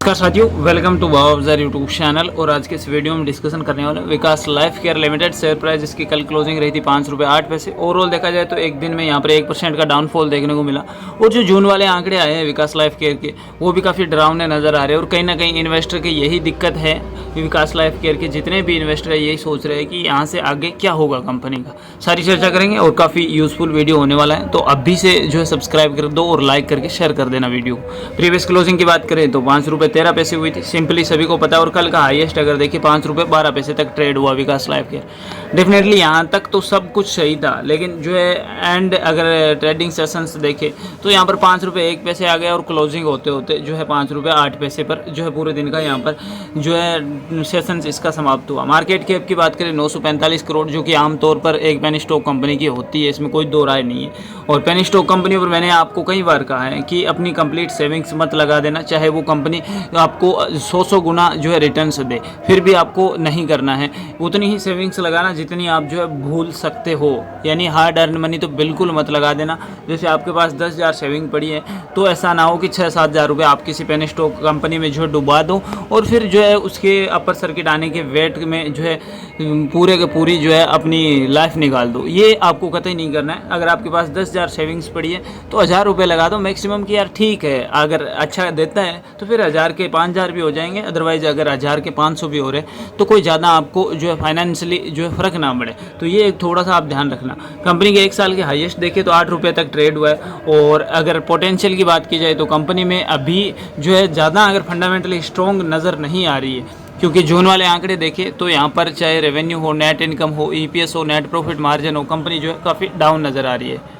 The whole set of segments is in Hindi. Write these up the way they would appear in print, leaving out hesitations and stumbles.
नमस्कार साथियों, welcome to wow Afzar YouTube channel. और आज के इस वीडियो में डिस्कशन करने वाले हैं Vikas life care limited share price, जिसकी कल क्लोजिंग रही थी 5 रुपये 8 पैसे। ओवरऑल देखा जाए तो एक दिन में यहाँ पर 1% का डाउनफॉल देखने को मिला। और जो जून वाले आंकड़े आए हैं विकास लाइफ केयर के, वो भी काफ़ी डरावने नज़र आ रहे हैं। और कहीं ना कहीं इन्वेस्टर की यही दिक्कत है, विकास लाइफ केयर के जितने भी इन्वेस्टर है यही सोच रहे हैं कि यहाँ से आगे क्या होगा कंपनी का। सारी चर्चा करेंगे और काफ़ी यूजफुल वीडियो होने वाला है। तो अभी से जो है सब्सक्राइब कर दो और लाइक करके शेयर कर देना वीडियो। प्रीवियस क्लोजिंग की बात करें तो 5 रुपये 13 पैसे हुई थी, सिंपली सभी को पता है। और कल का हाईएस्ट अगर देखिए 5 रुपये 12 पैसे तक ट्रेड हुआ विकास लाइफ केयर। डेफिनेटली यहाँ तक तो सब कुछ सही था, लेकिन जो है एंड अगर ट्रेडिंग सेशंस देखे तो यहाँ पर 5 रुपये 1 पैसे आ गया और क्लोजिंग होते होते जो है 5 रुपये 8 पैसे पर जो है पूरे दिन का यहाँ पर जो है सेशंस इसका समाप्त हुआ। मार्केट कैप की बात करें 945 करोड़, जो कि आमतौर पर एक पेनी स्टॉक कंपनी की होती है, इसमें कोई दो राय नहीं है। और पेनी स्टॉक कंपनी पर मैंने आपको कई बार कहा है कि अपनी कंप्लीट सेविंग्स मत लगा देना, चाहे वो कंपनी आपको 100 गुना जो है रिटर्न्स दे, फिर भी आपको नहीं करना है। उतनी ही सेविंग्स लगाना जितनी आप जो है भूल सकते हो, यानी हार्ड अर्न मनी तो बिल्कुल मत लगा देना। जैसे आपके पास 10,000 सेविंग पड़ी है तो ऐसा ना हो कि 6-7 हज़ार रुपये आप किसी पेनी स्टॉक कंपनी में जो है डुबा दो और फिर जो है उसके अपर सर्किट आने के वेट में जो है पूरे के पूरी जो है अपनी लाइफ निकाल दो। ये आपको कतई नहीं करना है। अगर आपके पास 10,000 सेविंग्स पड़ी है तो 1,000 रुपये लगा दो मैक्सिमम कि यार ठीक है, अगर अच्छा देता है तो फिर 1,000 के 5,000 भी हो जाएंगे, अदरवाइज अगर 1,000 के 500 भी हो रहे तो कोई ज़्यादा आपको जो है फाइनेंशियली जो है फ़र्क ना पड़े। तो ये एक थोड़ा सा आप ध्यान रखना। कंपनी के 1 साल के हाईएस्ट देखे तो 8 रुपये तक ट्रेड हुआ है। और अगर पोटेंशियल की बात की जाए तो कंपनी में अभी जो है ज़्यादा अगर फंडामेंटली स्ट्रॉन्ग नज़र नहीं आ रही है, क्योंकि जून वाले आंकड़े देखें तो यहाँ पर चाहे रेवेन्यू हो, नेट इनकम हो, ईपीएस हो, नेट प्रॉफिट मार्जिन हो, कंपनी जो है काफ़ी डाउन नज़र आ रही है।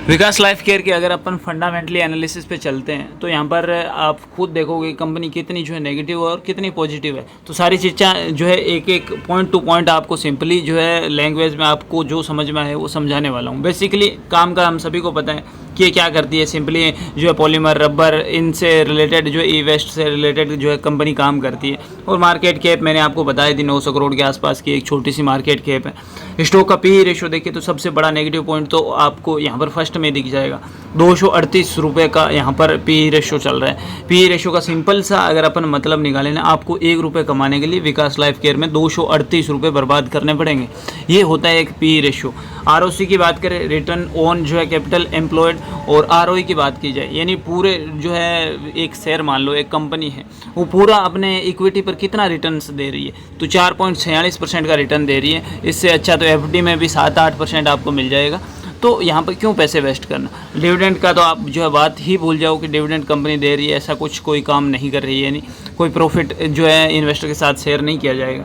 विकास लाइफ केयर के अगर अपन फंडामेंटली एनालिसिस पे चलते हैं तो यहाँ पर आप खुद देखोगे कंपनी कितनी जो है नेगेटिव है और कितनी पॉजिटिव है। तो सारी चीज़ें जो है एक एक पॉइंट टू पॉइंट आपको सिंपली जो है लैंग्वेज में आपको जो समझ में है वो समझाने वाला हूँ। बेसिकली काम का हम सभी को पता है कि ये क्या करती है। सिंपली जो है पॉलीमर, रबर, इनसे रिलेटेड जो है ई वेस्ट से रिलेटेड जो है कंपनी काम करती है। और मार्केट कैप मैंने आपको बताई थी 900 करोड़ के आसपास की एक छोटी सी मार्केट कैप है। स्टॉक का पी रेशो देखिए तो सबसे बड़ा नेगेटिव पॉइंट तो आपको यहाँ पर फर्स्ट में दिख जाएगा। 238 रुपये का यहाँ पर पी रेशो चल रहा है। पी रेशो का सिंपल सा अगर अपन मतलब निकालें ना, आपको 1 रुपये कमाने के लिए विकास लाइफ केयर में 238 रुपये बर्बाद करने पड़ेंगे। ये होता है एक पी रेशो। आरओसी की बात करें, रिटर्न ऑन जो है कैपिटल एम्प्लॉयड, और आरओई की बात की जाए यानी पूरे जो है एक शेयर मान लो एक कंपनी है वो पूरा अपने इक्विटी पर कितना रिटर्न्स दे रही है, तो 4.46% का रिटर्न दे रही है। इससे अच्छा तो एफडी में भी 7-8% आपको मिल जाएगा। तो यहाँ पर क्यों पैसे वेस्ट करना। डिविडेंड का तो आप जो है बात ही भूल जाओ कि डिविडेंड कंपनी दे रही है, ऐसा कुछ कोई काम नहीं कर रही है, यानी कोई प्रॉफिट जो है इन्वेस्टर के साथ शेयर नहीं किया जाएगा।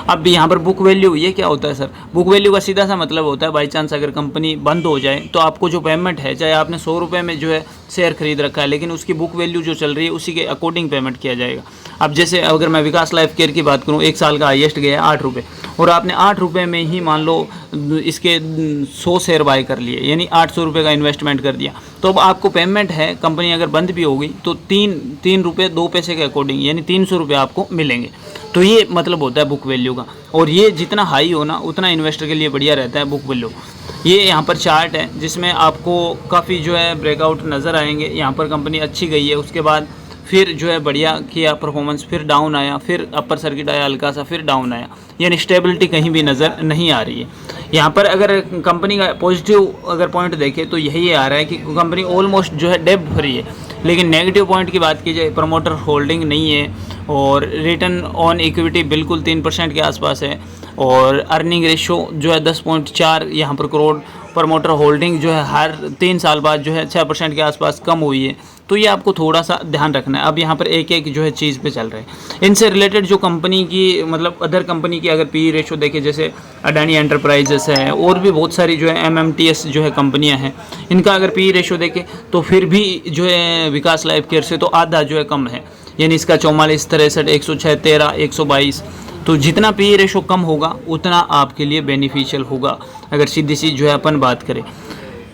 अब यहाँ पर बुक वैल्यू, ये क्या होता है सर? बुक वैल्यू का सीधा सा मतलब होता है बाई चांस अगर कंपनी बंद हो जाए तो आपको जो पेमेंट है, चाहे आपने 100 रुपये में जो है शेयर खरीद रखा है, लेकिन उसकी बुक वैल्यू जो चल रही है उसी के अकॉर्डिंग पेमेंट किया जाएगा। अब जैसे अगर मैं विकास लाइफ केयर की बात करूँ, 1 साल का हाईएस्ट गया है 8 रुपये, और आपने 8 रुपये में ही मान लो इसके 100 शेयर बाय कर लिए, यानी 800 रुपये का इन्वेस्टमेंट कर दिया। तो अब आपको पेमेंट है, कंपनी अगर बंद भी हो गई तो 3 रुपये 2 पैसे के अकॉर्डिंग यानी 300 रुपये आपको मिलेंगे। तो ये मतलब होता है बुक वैल्यू का। और ये जितना हाई हो ना उतना इन्वेस्टर के लिए बढ़िया रहता है बुक वैल्यू। ये यहाँ पर चार्ट है जिसमें आपको काफ़ी जो है ब्रेकआउट नज़र आएंगे। यहाँ पर कंपनी अच्छी गई है, उसके बाद फिर जो है बढ़िया किया परफॉर्मेंस, फिर डाउन आया, फिर अपर सर्किट आया हल्का सा, फिर डाउन आया, यानी स्टेबिलिटी कहीं भी नज़र नहीं आ रही है। यहाँ पर अगर कंपनी का पॉजिटिव अगर पॉइंट देखें तो यही आ रहा है कि कंपनी ऑलमोस्ट जो है डेब्ट फ्री है। लेकिन नेगेटिव पॉइंट की बात की जाए, प्रमोटर होल्डिंग नहीं है, और रिटर्न ऑन इक्विटी बिल्कुल 3% के आसपास है, और अर्निंग रेशो जो है 10.4 यहाँ पर करोड़। प्रमोटर होल्डिंग जो है हर 3 साल बाद जो है 6% के आसपास कम हुई है। तो ये आपको थोड़ा सा ध्यान रखना है। अब यहाँ पर एक एक जो है चीज़ पे चल रहे हैं। इनसे रिलेटेड जो कंपनी की मतलब अदर कंपनी की अगर पी रेशो देखें, जैसे अडानी एंटरप्राइजेस है और भी बहुत सारी जो है एमएमटीएस जो है कंपनियां हैं, इनका अगर पी रेशो देखें तो फिर भी जो है विकास लाइफ केयर से तो आधा जो है कम है, यानी इसका 44, 63, 106, 13, 122। तो जितना पी रेशो कम होगा उतना आपके लिए बेनिफिशियल होगा, अगर सीधी सी जो है अपन बात करें।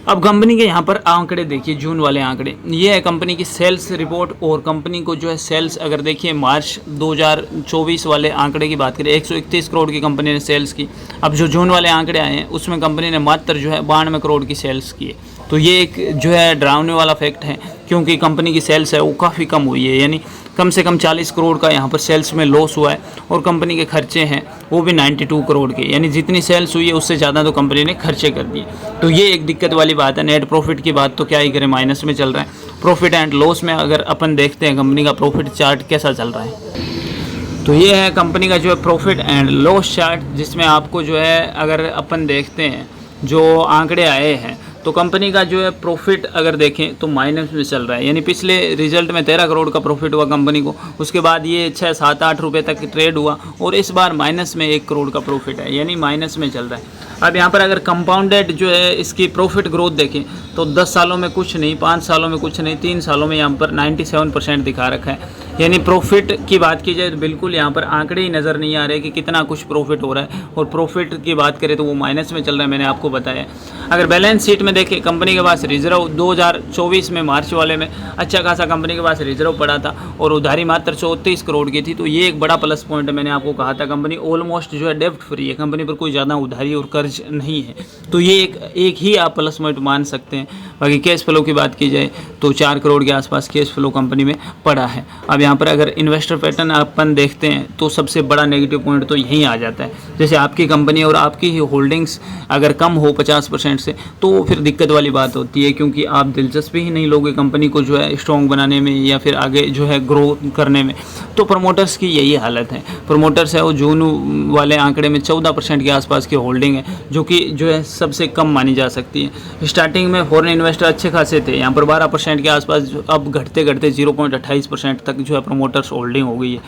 अब कंपनी के यहाँ पर आंकड़े देखिए, जून वाले आंकड़े, ये है कंपनी की सेल्स रिपोर्ट। और कंपनी को जो है सेल्स अगर देखिए मार्च 2024 वाले आंकड़े की बात करें, 131 करोड़ की कंपनी ने सेल्स की। अब जो जून वाले आंकड़े आए हैं उसमें कंपनी ने मात्र जो है 92 करोड़ की सेल्स की है। तो ये एक जो है डरावने वाला फैक्ट है, क्योंकि कंपनी की सेल्स है वो काफ़ी कम हुई है, यानी कम से कम 40 करोड़ का यहाँ पर सेल्स में लॉस हुआ है, और कंपनी के खर्चे हैं वो भी 92 करोड़ के, यानी जितनी सेल्स हुई है उससे ज़्यादा तो कंपनी ने खर्चे कर दिए। तो ये एक दिक्कत वाली बात है। नेट प्रॉफिट की बात तो क्या ही करें, माइनस में चल रहा है। प्रॉफिट एंड लॉस में अगर अपन देखते हैं कंपनी का प्रॉफिट चार्ट कैसा चल रहा है, तो ये है कंपनी का जो है प्रॉफिट एंड लॉस चार्ट, जिसमें आपको जो है अगर अपन देखते हैं जो आंकड़े आए हैं, तो कंपनी का जो है प्रॉफिट अगर देखें तो माइनस में चल रहा है, यानी पिछले रिजल्ट में 13 करोड़ का प्रॉफिट हुआ कंपनी को, उसके बाद ये 6-7-8 रुपये तक ट्रेड हुआ, और इस बार माइनस में 1 करोड़ का प्रॉफिट है, यानी माइनस में चल रहा है। अब यहाँ पर अगर कंपाउंडेड जो है इसकी प्रॉफिट ग्रोथ देखें तो 10 सालों में कुछ नहीं, 5 सालों में कुछ नहीं, 3 सालों में यहाँ पर 97% दिखा रखा है। यानी प्रॉफिट की बात की जाए तो बिल्कुल यहाँ पर आंकड़े ही नज़र नहीं आ रहे कि कितना कुछ प्रॉफिट हो रहा है, और प्रॉफिट की बात करें तो वो माइनस में चल रहा है, मैंने आपको बताया। अगर बैलेंस शीट में देखें, कंपनी के पास रिजर्व 2024 में मार्च वाले में अच्छा खासा कंपनी के पास रिजर्व पड़ा था, और उधारी मात्र 34 करोड़ की थी, तो ये एक बड़ा प्लस पॉइंट है। मैंने आपको कहा था कंपनी ऑलमोस्ट जो है डेब्ट फ्री है, कंपनी पर कोई ज़्यादा उधारी और कर्ज नहीं है, तो ये एक ही आप प्लस पॉइंट मान सकते हैं। बाकी कैश फ्लो की बात की जाए तो 4 करोड़ के आसपास कैश फ्लो कंपनी में पड़ा है। अब यहाँ पर अगर इन्वेस्टर पैटर्न अपन देखते हैं तो सबसे बड़ा नेगेटिव पॉइंट तो यहीं आ जाता है। जैसे आपकी कंपनी और आपकी ही होल्डिंग्स अगर कम हो 50% से, तो फिर दिक्कत वाली बात होती है, क्योंकि आप दिलचस्पी ही नहीं लोगे कंपनी को जो है स्ट्रॉन्ग बनाने में या फिर आगे जो है ग्रो करने में। तो प्रमोटर्स की यही हालत है। प्रमोटर्स है वो जून वाले आंकड़े में 14% के आसपास की होल्डिंग है, जो कि जो है सबसे कम मानी जा सकती है। स्टार्टिंग में फॉरेन इन्वेस्टर अच्छे खासे थे, यहाँ पर 12% के आसपास, अब घटते घटते 0.28% तक जो है प्रमोटर्स होल्डिंग हो गई है।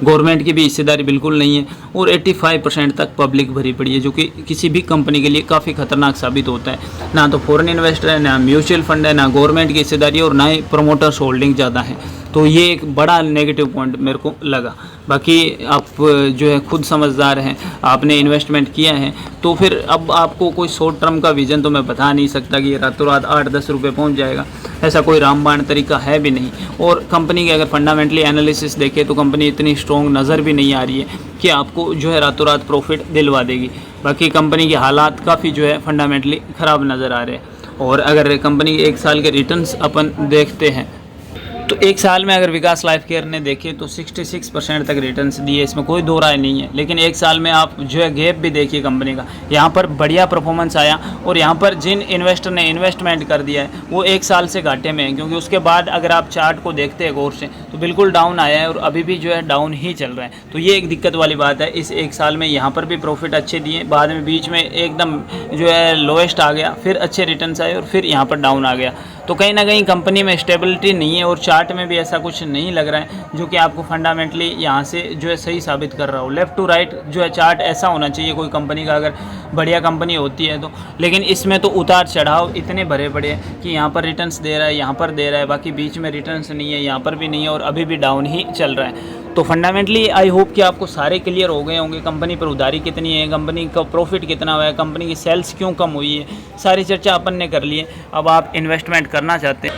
गवर्नमेंट की भी हिस्सेदारी बिल्कुल नहीं है, और 85% तक पब्लिक भरी पड़ी है, जो कि किसी भी कंपनी के लिए काफ़ी खतरनाक साबित होता है। ना तो फॉरेन इन्वेस्टर है, ना म्यूचुअल फंड है, ना गवर्नमेंट की हिस्सेदारी है, और ना ही प्रमोटर्स होल्डिंग ज़्यादा है। तो ये एक बड़ा नेगेटिव पॉइंट मेरे को लगा। बाकी आप जो है खुद समझदार हैं, आपने इन्वेस्टमेंट किया है, तो फिर अब आपको कोई शॉर्ट टर्म का विजन तो मैं बता नहीं सकता कि रातों रात 8-10 रुपये पहुँच जाएगा, ऐसा कोई रामबाण तरीका है भी नहीं। और कंपनी के अगर फंडामेंटली एनालिसिस देखें तो कंपनी इतनी स्ट्रॉन्ग नज़र भी नहीं आ रही है कि आपको जो है रातों रात प्रॉफिट दिलवा देगी। बाकी कंपनी के हालात काफ़ी जो है फंडामेंटली ख़राब नज़र आ रहे हैं। और अगर कंपनी के 1 साल के रिटर्न्स अपन देखते हैं तो 1 साल में अगर विकास लाइफ केयर ने देखे तो 66% तक रिटर्न्स दिए, इसमें कोई दो राय नहीं है। लेकिन 1 साल में आप जो है गैप भी देखिए कंपनी का, यहाँ पर बढ़िया परफॉर्मेंस आया, और यहाँ पर जिन इन्वेस्टर ने इन्वेस्टमेंट कर दिया है वो 1 साल से घाटे में है, क्योंकि उसके बाद अगर आप चार्ट को देखते हैं गौर से तो बिल्कुल डाउन आया है, और अभी भी जो है डाउन ही चल रहा है। तो ये एक दिक्कत वाली बात है। इस 1 साल में यहाँ पर भी प्रॉफिट अच्छे दिए, बाद में बीच में एकदम जो है लोएस्ट आ गया, फिर अच्छे रिटर्न्स आए, और फिर यहाँ पर डाउन आ गया। तो कहीं ना कहीं कंपनी में स्टेबिलिटी नहीं है, और चार्ट में भी ऐसा कुछ नहीं लग रहा है जो कि आपको फंडामेंटली यहाँ से जो है सही साबित कर रहा हो। लेफ़्ट टू राइट जो है चार्ट ऐसा होना चाहिए कोई कंपनी का, अगर बढ़िया कंपनी होती है तो। लेकिन इसमें तो उतार चढ़ाव इतने भरे पड़े हैं कि यहाँ पर रिटर्न्स दे रहा है, यहाँ पर दे रहा है, बाकी बीच में रिटर्न्स नहीं है, यहाँ पर भी नहीं है, और अभी भी डाउन ही चल रहा है। तो फंडामेंटली आई होप कि आपको सारे क्लियर हो गए होंगे। कंपनी पर उधारी कितनी है, कंपनी का प्रॉफिट कितना हुआ है, कंपनी की सेल्स क्यों कम हुई है, सारी चर्चा अपन ने कर ली है। अब आप इन्वेस्टमेंट करना चाहते हैं,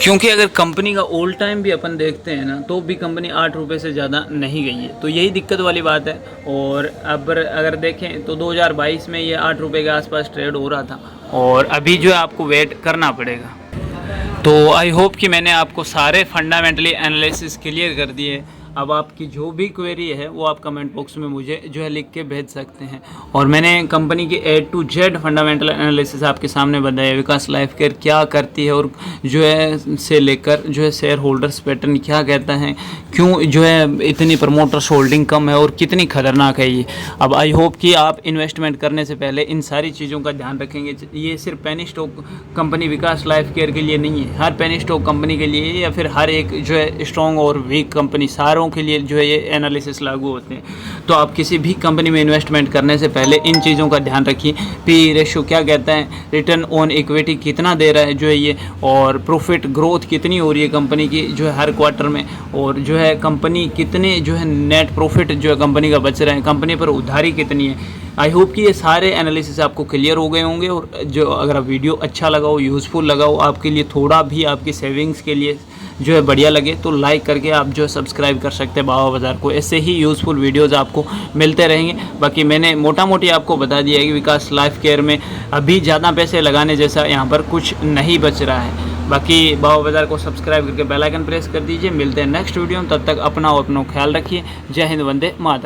क्योंकि अगर कंपनी का ऑल टाइम भी अपन देखते हैं ना, तो भी कंपनी 8 रुपये से ज़्यादा नहीं गई है, तो यही दिक्कत वाली बात है। और अब अगर देखें तो 2022 में ये 8 रुपये के आसपास ट्रेड हो रहा था, और अभी जो है आपको वेट करना पड़ेगा। तो आई होप कि मैंने आपको सारे फंडामेंटली एनालिसिस क्लियर कर दिए। अब आपकी जो भी क्वेरी है वो आप कमेंट बॉक्स में मुझे जो है लिख के भेज सकते हैं। और मैंने कंपनी की A to Z fundamental analysis आपके सामने बताया, विकास लाइफ केयर क्या करती है, और जो है से लेकर जो है शेयर होल्डर्स पैटर्न क्या कहता है, क्यों जो है इतनी प्रमोटर्स होल्डिंग कम है, और कितनी खतरनाक है ये। अब आई होप कि आप इन्वेस्टमेंट करने से पहले इन सारी चीज़ों का ध्यान रखेंगे। ये सिर्फ पेनी स्टॉक कंपनी विकास लाइफ केयर के लिए नहीं है, हर पेनी स्टॉक कंपनी के लिए, या फिर हर एक जो है स्ट्रॉन्ग और वीक कंपनी, सारों के लिए जो है ये एनालिसिस लागू होते हैं। तो आप किसी भी कंपनी में इन्वेस्टमेंट करने से पहले इन चीज़ों का ध्यान रखिए। पी रेशो क्या कहता है, रिटर्न ऑन इक्विटी कितना दे रहा है जो है ये, और प्रॉफिट ग्रोथ कितनी हो रही है कंपनी की जो है हर क्वार्टर में, और जो है कंपनी कितने जो है नेट प्रॉफिट जो है कंपनी का बच रहा है, कंपनी पर उधारी कितनी है। आई होप कि ये सारे एनालिसिस आपको क्लियर हो गए होंगे। और जो अगर वीडियो अच्छा लगा हो, यूज़फुल लगा हो, आपके लिए थोड़ा भी आपकी सेविंग्स के लिए जो है बढ़िया लगे तो लाइक करके आप जो है सब्सक्राइब कर सकते हैं बाबा बाज़ार को। ऐसे ही यूज़फुल वीडियोज़ आपको मिलते रहेंगे। बाकी मैंने मोटा मोटी आपको बता दिया है कि विकास लाइफ केयर में अभी ज़्यादा पैसे लगाने जैसा यहाँ पर कुछ नहीं बच रहा है। बाकी बाबा बाज़ार को सब्सक्राइब करके बेल आइकन प्रेस कर दीजिए। मिलते हैं नेक्स्ट वीडियो में, तब तक अपना और अपना ख्याल रखिए। जय हिंद, वंदे मातरम।